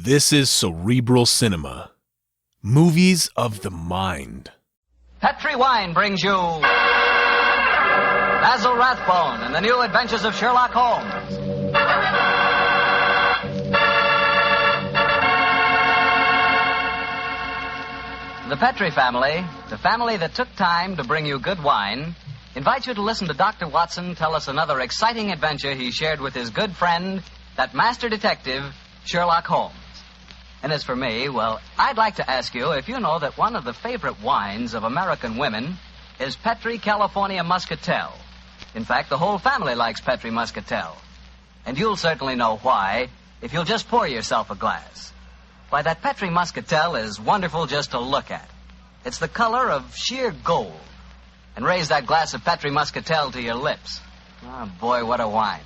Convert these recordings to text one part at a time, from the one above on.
This is Cerebral Cinema. Movies of the mind. Petri Wine brings you Basil Rathbone and the New Adventures of Sherlock Holmes. The Petri family, the family that took time to bring you good wine, invites you to listen to Dr. Watson tell us another exciting adventure he shared with his good friend, that master detective, Sherlock Holmes. And as for me, well, I'd like to ask you if you know that one of the favorite wines of American women is Petri California Muscatel. In fact, the whole family likes Petri Muscatel. And you'll certainly know why if you'll just pour yourself a glass. Why, that Petri Muscatel is wonderful just to look at. It's the color of sheer gold. And raise that glass of Petri Muscatel to your lips. Oh, boy, what a wine.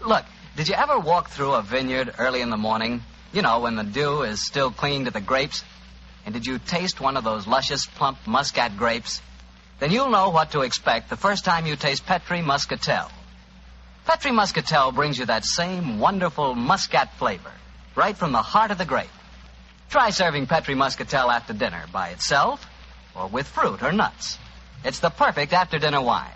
Look, did you ever walk through a vineyard early in the morning? You know, when the dew is still clinging to the grapes. And did you taste one of those luscious, plump muscat grapes? Then you'll know what to expect the first time you taste Petri Muscatel. Petri Muscatel brings you that same wonderful muscat flavor, right from the heart of the grape. Try serving Petri Muscatel after dinner by itself or with fruit or nuts. It's the perfect after-dinner wine.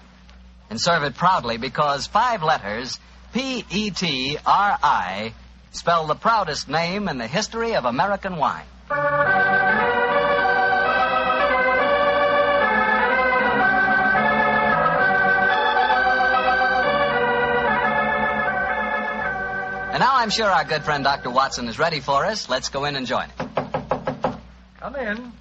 And serve it proudly because 5 letters, P-E-T-R-I, spell the proudest name in the history of American wine. And now I'm sure our good friend Dr. Watson is ready for us. Let's go in and join him. Come in.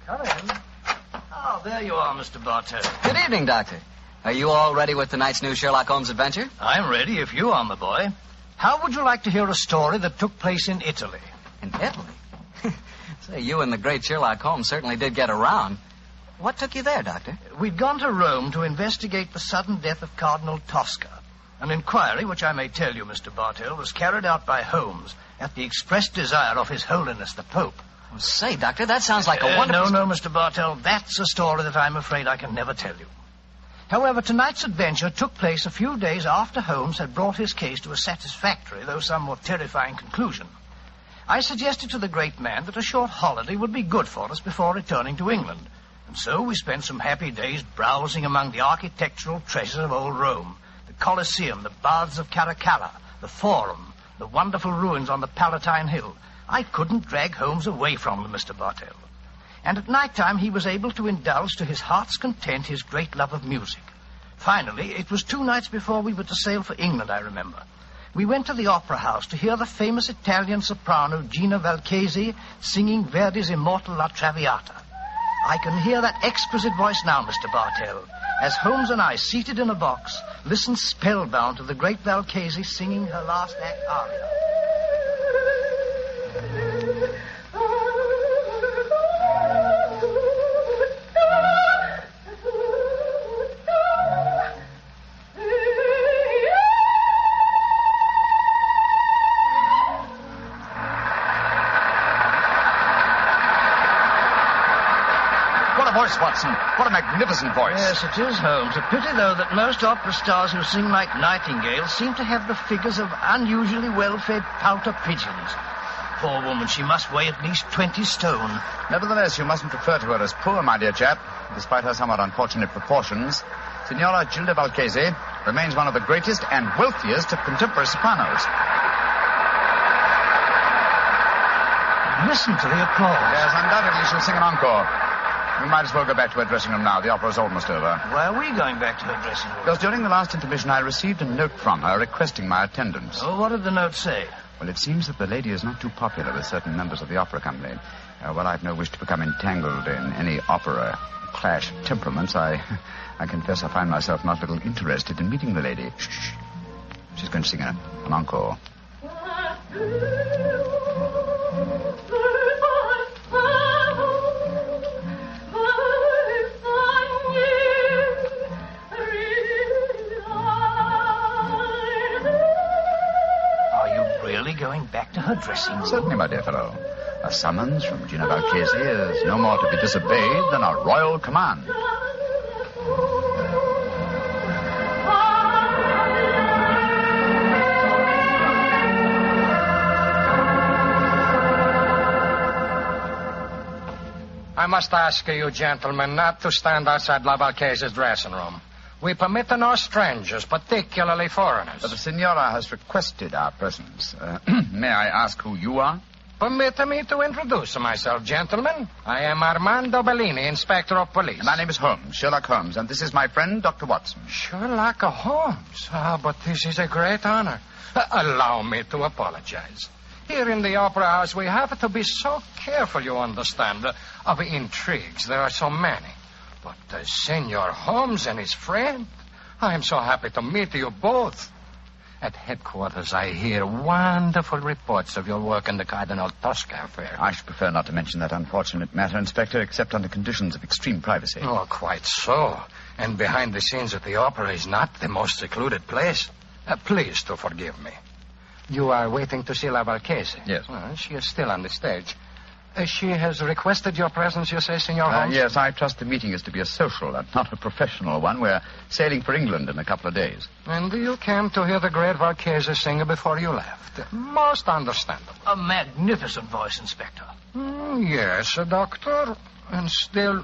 Oh, there you are, Mr. Bartell. Good evening, Doctor. Are you all ready with tonight's new Sherlock Holmes adventure? I'm ready if you are, my boy. How would you like to hear a story that took place in Italy? In Italy? Say, you and the great Sherlock Holmes certainly did get around. What took you there, Doctor? We'd gone to Rome to investigate the sudden death of Cardinal Tosca. An inquiry, which I may tell you, Mr. Bartell, was carried out by Holmes at the express desire of His Holiness the Pope. Oh, say, Doctor, that sounds like a wonderful... No, Mr. Bartell, that's a story that I'm afraid I can never tell you. However, tonight's adventure took place a few days after Holmes had brought his case to a satisfactory, though somewhat terrifying, conclusion. I suggested to the great man that a short holiday would be good for us before returning to England. And so we spent some happy days browsing among the architectural treasures of old Rome. The Colosseum, the Baths of Caracalla, the Forum, the wonderful ruins on the Palatine Hill. I couldn't drag Holmes away from them, Mr. Bartell. And at night time he was able to indulge to his heart's content his great love of music. Finally, it was 2 nights before we were to sail for England, I remember. We went to the opera house to hear the famous Italian soprano Gina Valchesi singing Verdi's immortal La Traviata. I can hear that exquisite voice now, Mr. Bartell, as Holmes and I, seated in a box, listened spellbound to the great Valchesi singing her last act aria. Voice, Watson. What a magnificent voice. Yes, it is, Holmes. A pity, though, that most opera stars who sing like nightingales seem to have the figures of unusually well-fed pouter pigeons. Poor woman, she must weigh at least 20 stone. Nevertheless, you mustn't refer to her as poor, my dear chap. Despite her somewhat unfortunate proportions, Signora Gilda Valchesi remains one of the greatest and wealthiest of contemporary sopranos. Listen to the applause. Yes, undoubtedly she'll sing an encore. We might as well go back to her dressing room now. The opera's almost over. Why are we going back to her dressing room? Because during the last intermission, I received a note from her requesting my attendance. Oh, what did the note say? Well, it seems that the lady is not too popular with certain members of the opera company. Well, I've no wish to become entangled in any opera clash of temperaments. I confess I find myself not a little interested in meeting the lady. Shh. She's going to sing an encore. Going back to her dressing room? Certainly, my dear fellow. A summons from Gina Valchesi is no more to be disobeyed than a royal command. I must ask you gentlemen not to stand outside La Valchese's dressing room. We permit no strangers, particularly foreigners. But the Signora has requested our presence. May I ask who you are? Permit me to introduce myself, gentlemen. I am Armando Bellini, Inspector of Police. My name is Holmes, Sherlock Holmes, and this is my friend, Dr. Watson. Sherlock Holmes? But this is a great honor. Allow me to apologize. Here in the Opera House, we have to be so careful, you understand, of intrigues. There are so many. But Senor Holmes and his friend, I am so happy to meet you both. At headquarters, I hear wonderful reports of your work in the Cardinal Tosca affair. I should prefer not to mention that unfortunate matter, Inspector, except under conditions of extreme privacy. Oh, quite so. And behind the scenes at the opera is not the most secluded place. Please to forgive me. You are waiting to see La Valchese? Yes. She is still on the stage. She has requested your presence, you say, Senor Holmes? Yes, I trust the meeting is to be a social and not a professional one. We're sailing for England in a couple of days. And you came to hear the great Valchese sing before you left. Most understandable. A magnificent voice, Inspector. Yes, Doctor. And still,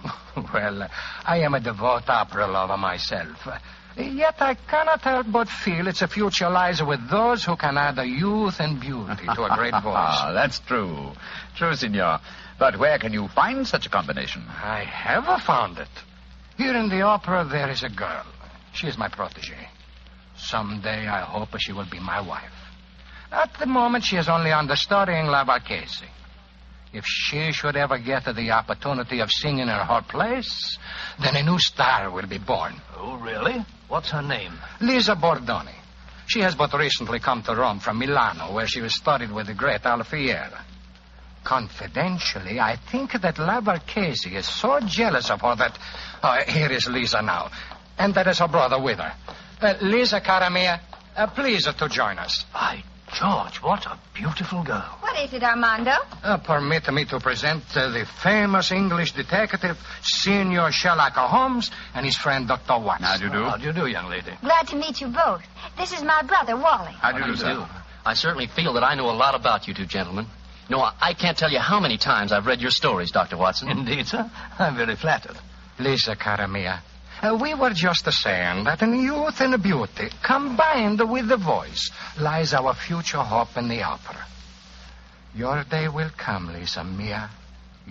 well, I am a devout opera lover myself. Yet I cannot help but feel its future lies with those who can add a youth and beauty to a great voice. That's true. True, Signor. But where can you find such a combination? I have found it. Here in the opera, there is a girl. She is my protege. Someday, I hope she will be my wife. At the moment, she is only understudying La Valchese. If she should ever get the opportunity of singing in her place, then a new star will be born. Oh, really? What's her name? Lisa Bordoni. She has but recently come to Rome from Milano, where she was studied with the great Alfieri. Confidentially, I think that La Valchese is so jealous of her that... here is Lisa now. And that is her brother with her. Lisa, cara mia, please to join us. By George, what a beautiful girl. What is it, Armando? Permit me to present the famous English detective, Senor Sherlock Holmes, and his friend, Dr. Watson. How do you do? How do you do, young lady? Glad to meet you both. This is my brother, Wally. How do you do, sir? I certainly feel that I know a lot about you two gentlemen. No, I can't tell you how many times I've read your stories, Dr. Watson. Indeed, sir. I'm very flattered. Lisa, cara mia, we were just saying that in youth and beauty, combined with the voice, lies our future hope in the opera. Your day will come, Lisa mia.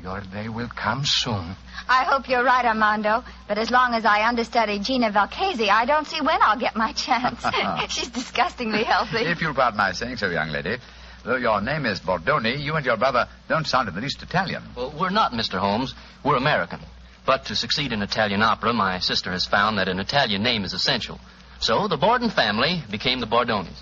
Your day will come soon. I hope you're right, Armando. But as long as I understudy Gina Valchese, I don't see when I'll get my chance. She's disgustingly healthy. If you'll pardon my saying so, young lady, though your name is Bordoni, you and your brother don't sound in the least Italian. Well, we're not, Mr. Holmes. We're American. But to succeed in Italian opera, my sister has found that an Italian name is essential. So the Borden family became the Bordonis.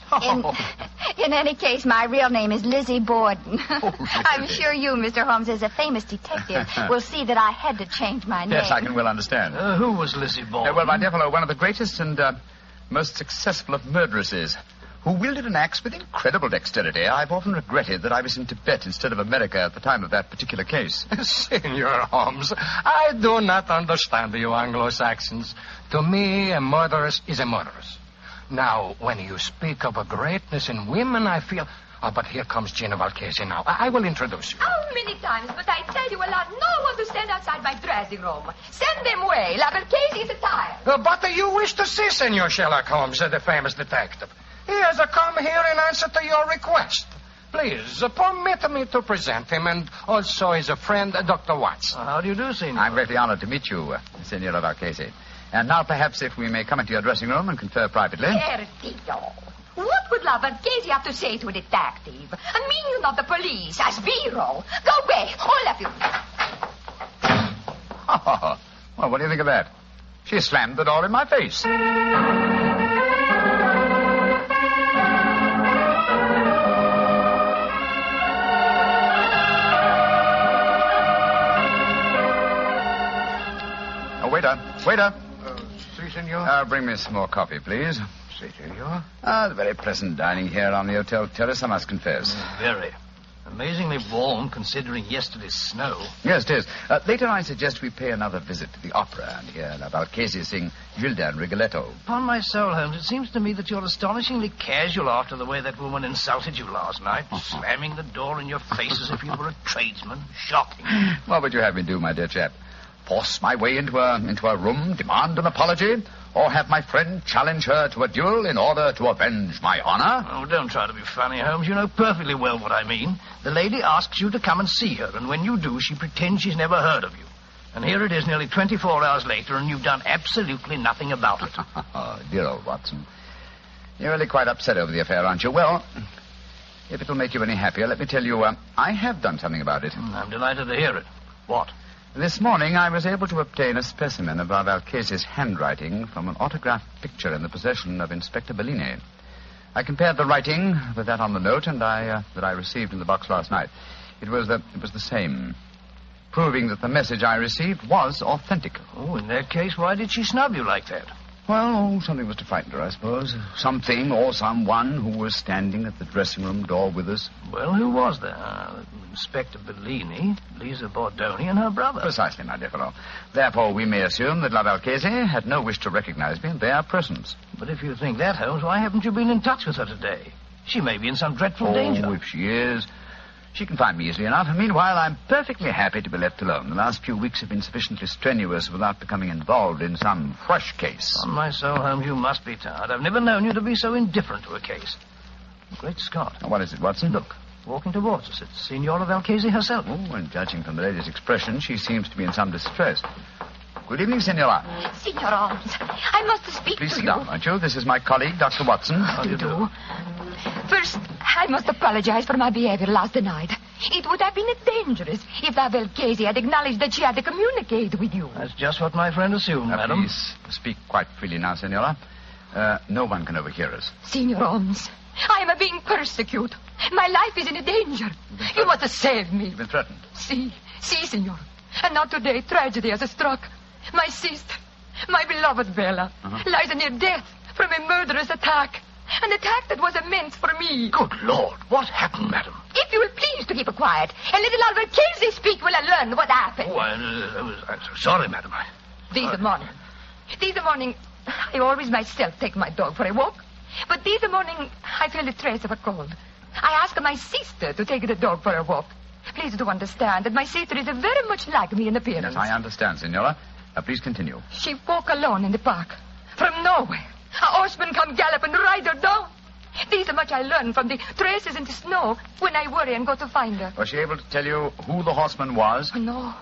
In any case, my real name is Lizzie Borden. Oh, really? I'm sure you, Mr. Holmes, as a famous detective, will see that I had to change my name. Yes, I can well understand. Who was Lizzie Borden? Well, my dear fellow, one of the greatest and most successful of murderesses, who wielded an axe with incredible dexterity. I've often regretted that I was in Tibet instead of America at the time of that particular case. Senor Holmes, I do not understand you Anglo-Saxons. To me, a murderess is a murderess. Now, when you speak of a greatness in women, I feel... Oh, but here comes Gina Valchese now. I will introduce you. How many times must I tell you allowed no one to stand outside my dressing room? Send them away. La Valchese is tired. But you wish to see Senor Sherlock Holmes, the famous detective. He has come here in answer to your request. Please, permit me to present him, and also his friend, Dr. Watson. How do you do, Senor? I'm greatly honored to meet you, Senora Valchese. And now, perhaps, if we may come into your dressing room and confer privately. Ertio. What would La Valchese have to say to a detective? I mean, you're not the police, as Vero. Go away, all of you. Well, what do you think of that? She slammed the door in my face. Waiter. Si, senor. Bring me some more coffee, please. Si, senor. The very pleasant dining here on the hotel terrace, I must confess. Very. Amazingly warm, considering yesterday's snow. Yes, it is. Later I suggest we pay another visit to the opera and hear La Valchese sing Gilda and Rigoletto. Upon my soul, Holmes, it seems to me that you're astonishingly casual after the way that woman insulted you last night, slamming the door in your face as if you were a tradesman. Shocking. What would you have me do, my dear chap? Force my way into a room, demand an apology, or have my friend challenge her to a duel in order to avenge my honor? Oh, don't try to be funny, Holmes. You know perfectly well what I mean. The lady asks you to come and see her, and when you do, she pretends she's never heard of you. And here it is nearly 24 hours later, and you've done absolutely nothing about it. Oh, dear old Watson. You're really quite upset over the affair, aren't you? Well, if it'll make you any happier, let me tell you, I have done something about it. I'm delighted to hear it. What? This morning I was able to obtain a specimen of La Valchese's handwriting from an autographed picture in the possession of Inspector Bellini. I compared the writing with that on the note and that I received in the box last night. It was the same, proving that the message I received was authentic. Oh, in that case, why did she snub you like that? Well, something was to frighten her, I suppose. Something or someone who was standing at the dressing room door with us. Well, who was there? Inspector Bellini, Lisa Bordoni, and her brother. Precisely, my dear fellow. Therefore, we may assume that La Valchese had no wish to recognize me in their presence. But if you think that, Holmes, why haven't you been in touch with her today? She may be in some dreadful danger. Oh, if she is, she can find me easily enough. And meanwhile, I'm perfectly happy to be left alone. The last few weeks have been sufficiently strenuous without becoming involved in some fresh case. On my soul, Holmes, you must be tired. I've never known you to be so indifferent to a case. Great Scott. What is it, Watson? Look, walking towards us. It's Signora Valchese herself. Oh, and judging from the lady's expression, she seems to be in some distress. Good evening, Signora. Signor Holmes, I must speak Please to sit you. down, won't you? This is my colleague, Dr. Watson. How do you do? First, I must apologize for my behavior last night. It would have been dangerous if La Valchese had acknowledged that she had to communicate with you. That's just what my friend assumed, madam. Please speak quite freely now, Signora. No one can overhear us. Signor Holmes, I am being persecuted. My life is in danger. You must save me. You've been threatened. See, Signor. And now today, tragedy has struck. My sister, my beloved Bella, lies near death from a murderous attack. An attack that was meant for me. Good Lord, what happened, madam? If you will please to keep quiet, and let La Valchese speak while I learn what happened. Oh, I'm so sorry, madam. This morning, I always myself take my dog for a walk. But this morning, I feel a trace of a cold. I ask my sister to take the dog for a walk. Please do understand that my sister is very much like me in appearance. Yes, I understand, Signora. Please continue. She walk alone in the park. From nowhere, a horseman come gallop and ride her down. This much I learned from the traces in the snow when I worry and go to find her. Was she able to tell you who the horseman was? No,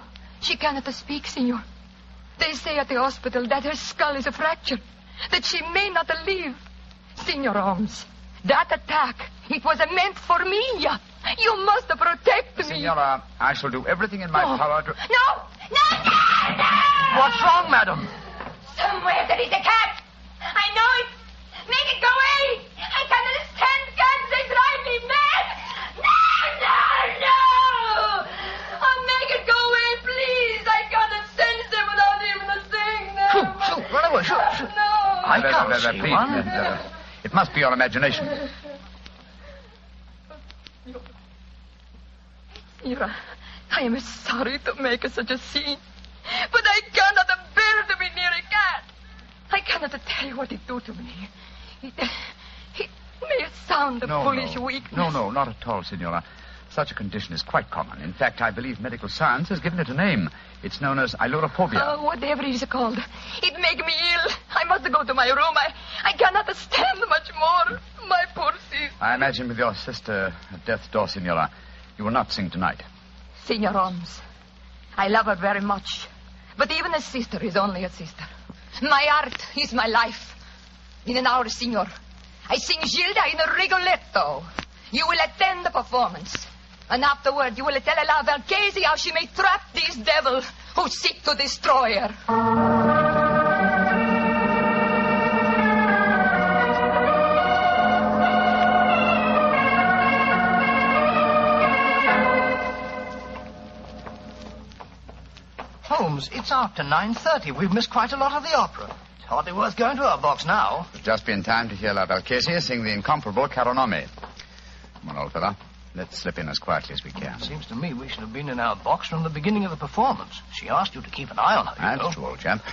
she cannot speak, Signor. They say at the hospital that her skull is fractured, that she may not live. Signor Holmes, that attack, it was meant for me. You must protect me. Signora, I shall do everything in my power to... No! What's wrong, madam? Somewhere there is a cat. I know it. Make it go away. I cannot stand cats. They drive me mad. No! Oh, make it go away, please. I cannot sense them without even a thing. No. Shoot, run away, shoot. No. I can't see please, one. It must be your imagination. Signora, I am sorry to make such a scene, but I cannot bear to be near a cat. I cannot tell you what it do to me. It may sound a foolish weakness. No, not at all, Signora. Such a condition is quite common. In fact, I believe medical science has given it a name. It's known as ailurophobia. Oh, whatever it is called. It make me ill. I must go to my room. I cannot stand much more. My poor sister. I imagine with your sister at death's door, Signora, you will not sing tonight. Signor Holmes, I love her very much. But even a sister is only a sister. My art is my life. In an hour, Signor, I sing Gilda in a Rigoletto. You will attend the performance. And afterward, you will tell La Valchese how she may trap this devil who seek to destroy her. Holmes, it's after 9:30. We've missed quite a lot of the opera. It's hardly worth going to our box now. We've just been time to hear La Valchese sing the incomparable Caro Nome. Come on, old fella. Let's slip in as quietly as we can. Seems to me we should have been in our box from the beginning of the performance. She asked you to keep an eye on her, you know. That's true, old chap.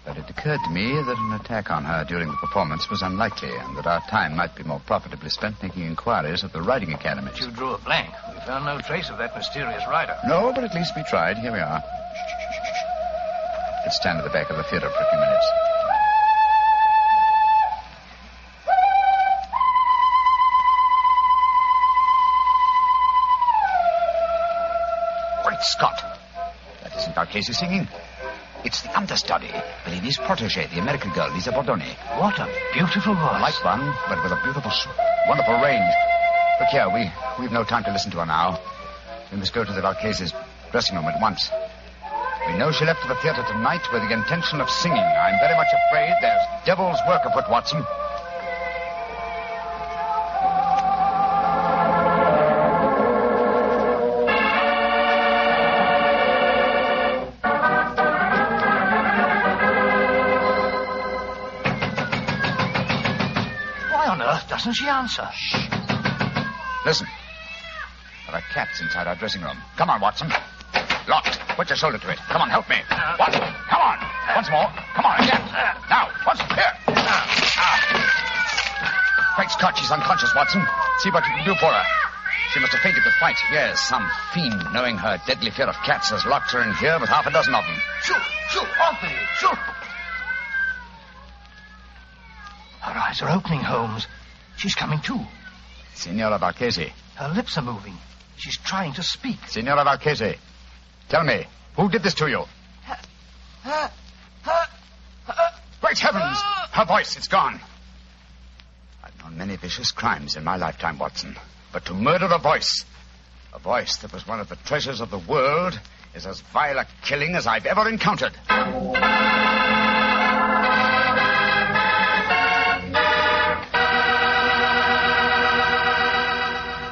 But it occurred to me that an attack on her during the performance was unlikely, and that our time might be more profitably spent making inquiries at the riding academies. You drew a blank. We found no trace of that mysterious rider. No, but at least we tried. Here we are. Let's stand at the back of the theater for a few minutes. Great Scott! That isn't Valchese singing. It's the understudy, Bellini's protege, the American girl, Lisa Bordoni. What a beautiful voice. Like one, but with a beautiful, wonderful range. Look here, we've no time to listen to her now. We must go to the Valchese's dressing room at once. We know she left for the theater tonight with the intention of singing. I'm very much afraid there's devil's work afoot, Watson. Why on earth doesn't she answer? Shh. Listen. There are cats inside our dressing room. Come on, Watson. Locked. Put your shoulder to it. Come on, help me. Watson, come on. Once more. Come on, again. Now, Watson, here. Great Scott, she's unconscious, Watson. See what you can do for her. She must have fainted the fight. Yes, some fiend, knowing her deadly fear of cats, has locked her in here with half a dozen of them. Shoot, off with you, shoot. Her eyes are opening, Holmes. She's coming to. Signora Valchese. Her lips are moving. She's trying to speak. Signora Valchese. Tell me, who did this to you? Great heavens! Her voice, it's gone. I've known many vicious crimes in my lifetime, Watson. But to murder a voice that was one of the treasures of the world, is as vile a killing as I've ever encountered.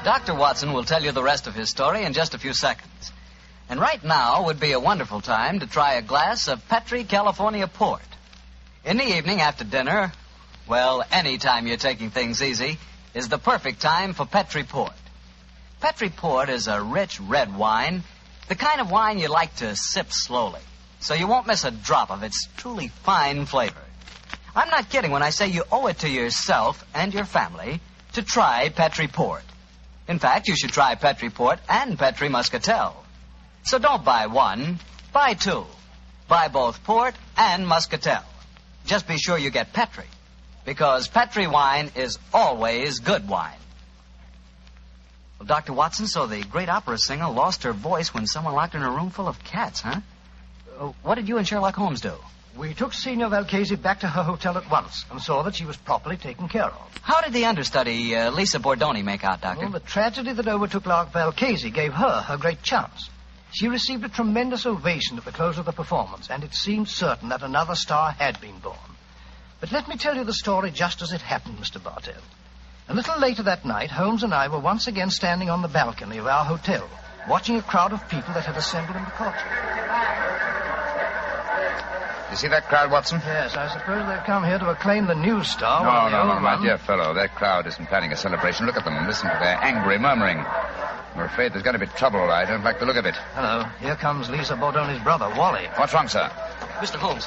Dr. Watson will tell you the rest of his story in just a few seconds. And right now would be a wonderful time to try a glass of Petri California Port. In the evening after dinner, well, any time you're taking things easy, is the perfect time for Petri Port. Petri Port is a rich red wine, the kind of wine you like to sip slowly, so you won't miss a drop of its truly fine flavor. I'm not kidding when I say you owe it to yourself and your family to try Petri Port. In fact, you should try Petri Port and Petri Muscatel. So don't buy one, buy two. Buy both Port and Muscatel. Just be sure you get Petri, because Petri wine is always good wine. Well, Dr. Watson, so the great opera singer lost her voice when someone locked her in a room full of cats, huh? What did you and Sherlock Holmes do? We took Signor Valchese back to her hotel at once and saw that she was properly taken care of. How did the understudy, Lisa Bordoni, make out, Doctor? Well, the tragedy that overtook Valchese gave her great chance. She received a tremendous ovation at the close of the performance, and it seemed certain that another star had been born. But let me tell you the story just as it happened, Mr. Bartell. A little later that night, Holmes and I were once again standing on the balcony of our hotel, watching a crowd of people that had assembled in the courtyard. You see that crowd, Watson? Yes, I suppose they've come here to acclaim the news star. No, my dear fellow. That crowd isn't planning a celebration. Look at them and listen to their angry murmuring. I'm afraid there's going to be trouble. I don't like the look of it. Hello. Here comes Lisa Bordoni's brother, Wally. What's wrong, sir? Mr. Holmes.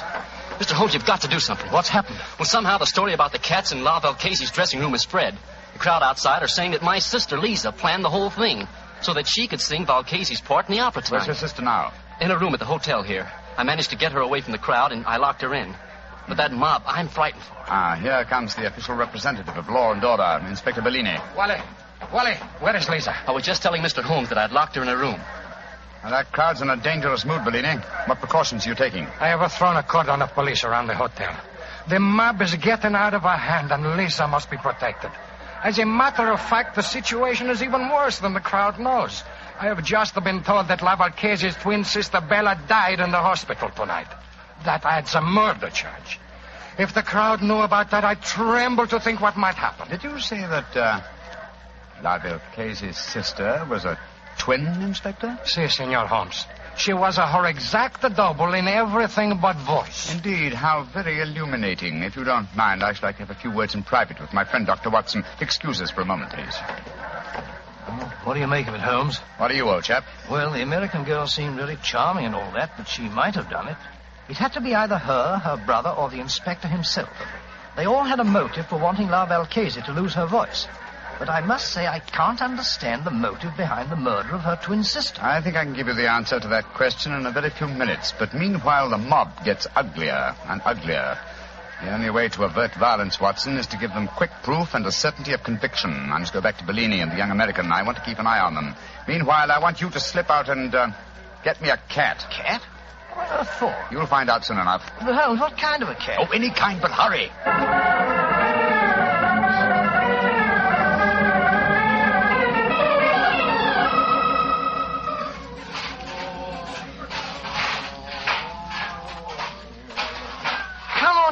Mr. Holmes, you've got to do something. What's happened? Well, somehow the story about the cats in La Valchese's dressing room has spread. The crowd outside are saying that my sister, Lisa, planned the whole thing so that she could sing Valchese's part in the opera tonight. Where's your sister now? In a room at the hotel here. I managed to get her away from the crowd, and I locked her in. But that mob, I'm frightened for her. Here comes the official representative of law and order, Inspector Bellini. Wally, where is Lisa? I was just telling Mr. Holmes that I'd locked her in a room. Now, that crowd's in a dangerous mood, Bellini. What precautions are you taking? I have thrown a cordon of police around the hotel. The mob is getting out of our hand, and Lisa must be protected. As a matter of fact, the situation is even worse than the crowd knows. I have just been told that La Valchese's twin sister Bella died in the hospital tonight. That adds a murder charge. If the crowd knew about that, I tremble to think what might happen. Did you say that La Valchese's sister was a twin, Inspector? Si, Senor Holmes. She was her exact double in everything but voice. Indeed, how very illuminating. If you don't mind, I should like to have a few words in private with my friend, Dr. Watson. Excuse us for a moment, please. What do you make of it, Holmes? What are you, old chap? Well, the American girl seemed very charming and all that, but she might have done it. It had to be either her brother, or the inspector himself. They all had a motive for wanting La Valchese to lose her voice. But I must say I can't understand the motive behind the murder of her twin sister. I think I can give you the answer to that question in a very few minutes. But meanwhile, the mob gets uglier and uglier. The only way to avert violence, Watson, is to give them quick proof and a certainty of conviction. I must go back to Bellini and the young American. I want to keep an eye on them. Meanwhile, I want you to slip out and get me a cat. Cat? What on earth for? You'll find out soon enough. But Holmes, what kind of a cat? Oh, any kind, but hurry.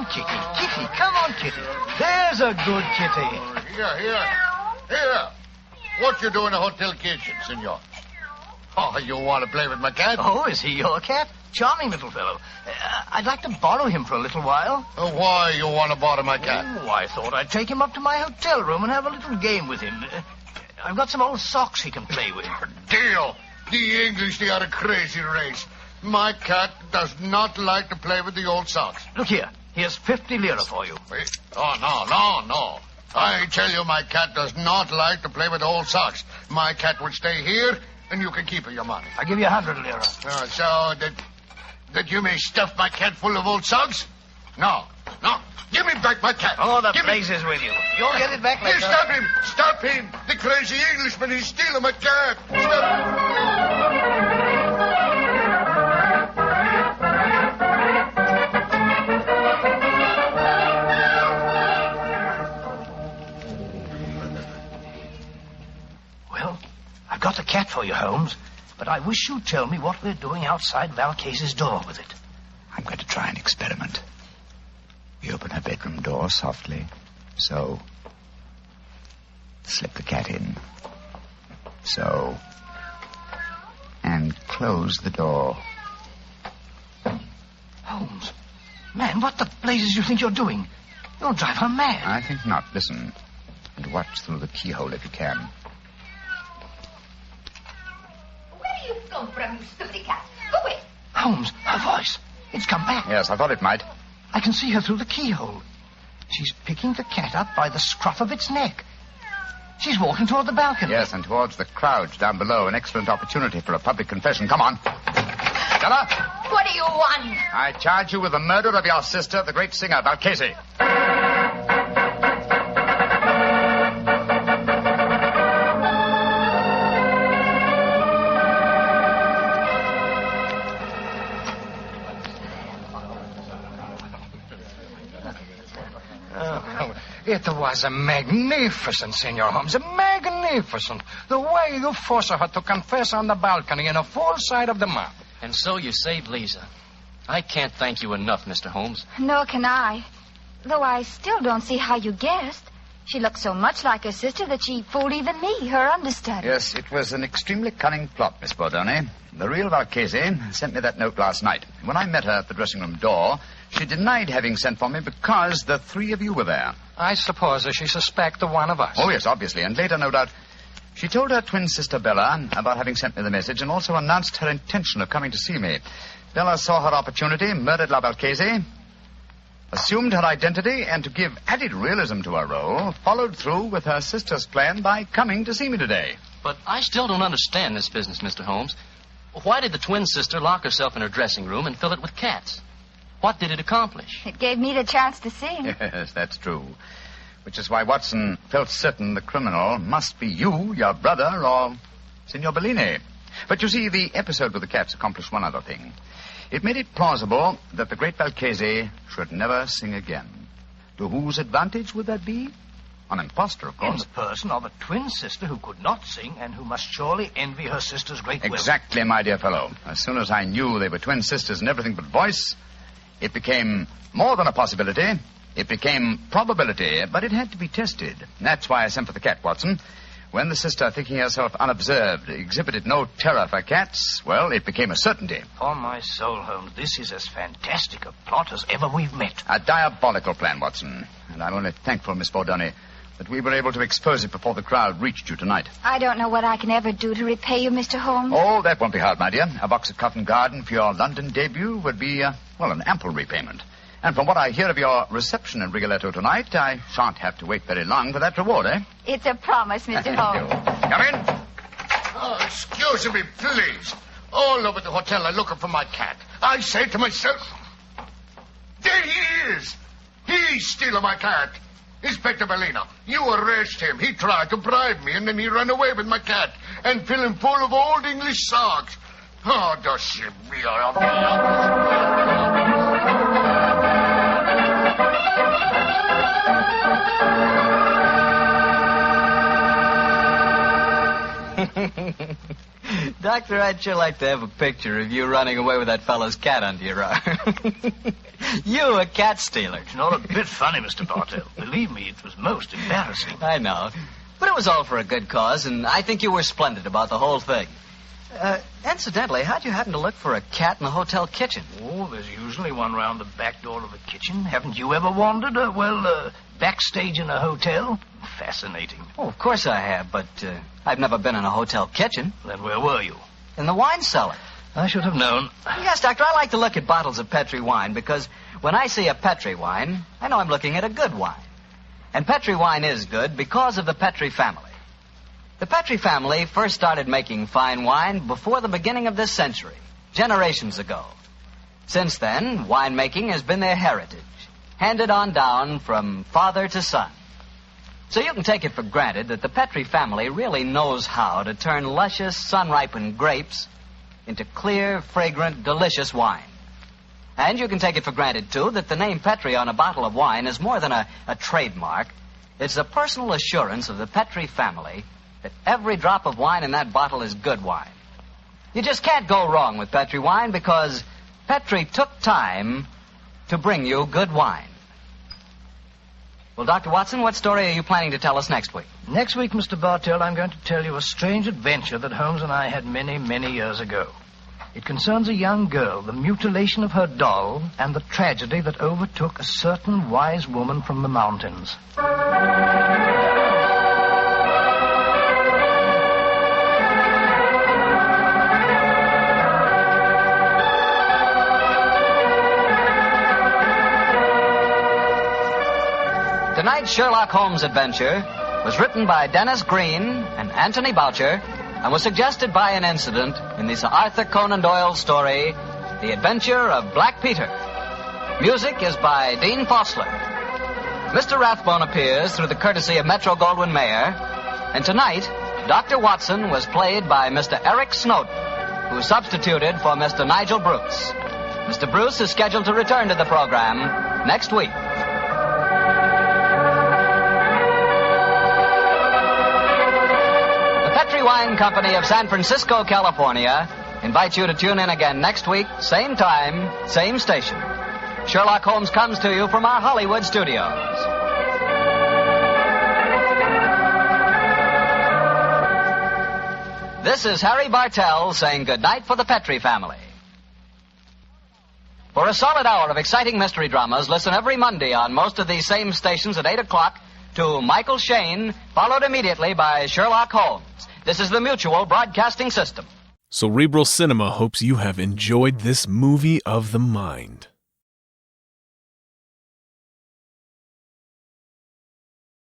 Kitty, come on, Kitty. There's a good kitty. Here. What you do in the hotel kitchen, senor? Oh, you want to play with my cat? Oh, is he your cat? Charming little fellow. I'd like to borrow him for a little while. Why you want to borrow my cat? Oh, I thought I'd take him up to my hotel room and have a little game with him. I've got some old socks he can play with. Deal. The English, they are a crazy race. My cat does not like to play with the old socks. Look here. Here's 50 lira for you. Wait. Oh, no. I tell you, my cat does not like to play with old socks. My cat will stay here, and you can keep your money. I'll give you 100 lira. So that you may stuff my cat full of old socks? No. Give me back my cat. Oh, the place is with you. You'll get it back later. Stop him. The crazy Englishman, he's stealing my cat. Stop. I've got the cat for you, Holmes, but I wish you'd tell me what we're doing outside Valchese's door with it. I'm going to try an experiment. We open her bedroom door softly. So. Slip the cat in. So. And close the door. Holmes, man, what the blazes do you think you're doing? You'll drive her mad. I think not. Listen. And watch through the keyhole if you can. Where you come from, you stupid cat? Go away. Holmes, her voice. It's come back. Yes, I thought it might. I can see her through the keyhole. She's picking the cat up by the scruff of its neck. She's walking toward the balcony. Yes, and towards the crowd down below. An excellent opportunity for a public confession. Come on. Stella? What do you want? I charge you with the murder of your sister, the great singer, Valchese. It was a magnificent, Senor Holmes. Magnificent. The way you forced her to confess on the balcony in a full sight of the mob. And so you saved Lisa. I can't thank you enough, Mr. Holmes. Nor can I. Though I still don't see how you guessed. She looked so much like her sister that she fooled even me, her understudy. Yes, it was an extremely cunning plot, Miss Bordone. The real Valchese sent me that note last night. When I met her at the dressing-room door, she denied having sent for me because the three of you were there. I suppose that she suspected one of us. Oh, yes, obviously. And later, no doubt, she told her twin sister Bella about having sent me the message and also announced her intention of coming to see me. Bella saw her opportunity, murdered La Valchese, assumed her identity, and to give added realism to her role, followed through with her sister's plan by coming to see me today. But I still don't understand this business, Mr. Holmes. Why did the twin sister lock herself in her dressing room and fill it with cats? What did it accomplish? It gave me the chance to sing. Yes, that's true. Which is why Watson felt certain the criminal must be you, your brother, or Signor Bellini. But you see, the episode with the cats accomplished one other thing. It made it plausible that the great Valchese should never sing again. To whose advantage would that be? An impostor, of course. In the person of a twin sister who could not sing and who must surely envy her sister's great will. Exactly, my dear fellow. As soon as I knew they were twin sisters in everything but voice, it became more than a possibility. It became probability, but it had to be tested. That's why I sent for the cat, Watson. When the sister, thinking herself unobserved, exhibited no terror for cats, well, it became a certainty. On my soul, Holmes, this is as fantastic a plot as ever we've met. A diabolical plan, Watson. And I'm only thankful, Miss Bordone, that we were able to expose it before the crowd reached you tonight. I don't know what I can ever do to repay you, Mr. Holmes. Oh, that won't be hard, my dear. A box at Covent Garden for your London debut would be, an ample repayment. And from what I hear of your reception in Rigoletto tonight, I shan't have to wait very long for that reward, eh? It's a promise, Mr. Holmes. Come in. Oh, excuse me, please. All over the hotel I'm looking for my cat. I say to myself, there he is. He's stealing my cat. Inspector Bellino, you arrest him. He tried to bribe me, and then he ran away with my cat and fill him full of old English socks. Oh, does she be Doctor, I'd sure like to have a picture of you running away with that fellow's cat under your arm. You, a cat stealer. It's not a bit funny, Mr. Bartell. Believe me, it was most embarrassing. I know. But it was all for a good cause, and I think you were splendid about the whole thing. Incidentally, how'd you happen to look for a cat in the hotel kitchen? Oh, there's usually one round the back door of the kitchen. Haven't you ever wandered, backstage in a hotel? Fascinating. Oh, of course I have, but I've never been in a hotel kitchen. Then where were you? In the wine cellar. I should have known. Yes, Doctor, I like to look at bottles of Petri wine because when I see a Petri wine, I know I'm looking at a good wine. And Petri wine is good because of the Petri family. The Petri family first started making fine wine before the beginning of this century, generations ago. Since then, winemaking has been their heritage, handed on down from father to son. So you can take it for granted that the Petri family really knows how to turn luscious, sun-ripened grapes into clear, fragrant, delicious wine. And you can take it for granted, too, that the name Petri on a bottle of wine is more than a trademark. It's a personal assurance of the Petri family that every drop of wine in that bottle is good wine. You just can't go wrong with Petri wine because Petri took time to bring you good wine. Well, Dr. Watson, what story are you planning to tell us next week? Next week, Mr. Bartell, I'm going to tell you a strange adventure that Holmes and I had many, many years ago. It concerns a young girl, the mutilation of her doll, and the tragedy that overtook a certain wise woman from the mountains. Tonight's Sherlock Holmes adventure was written by Dennis Green and Anthony Boucher and was suggested by an incident in the Sir Arthur Conan Doyle story, The Adventure of Black Peter. Music is by Dean Fossler. Mr. Rathbone appears through the courtesy of Metro-Goldwyn-Mayer, and tonight, Dr. Watson was played by Mr. Eric Snowden, who substituted for Mr. Nigel Bruce. Mr. Bruce is scheduled to return to the program next week. Wine Company of San Francisco, California, invites you to tune in again next week, same time, same station. Sherlock Holmes comes to you from our Hollywood studios. This is Harry Bartell saying goodnight for the Petri family. For a solid hour of exciting mystery dramas, listen every Monday on most of these same stations at 8 o'clock to Michael Shayne, followed immediately by Sherlock Holmes. This is the Mutual Broadcasting System. Cerebral Cinema hopes you have enjoyed this movie of the mind.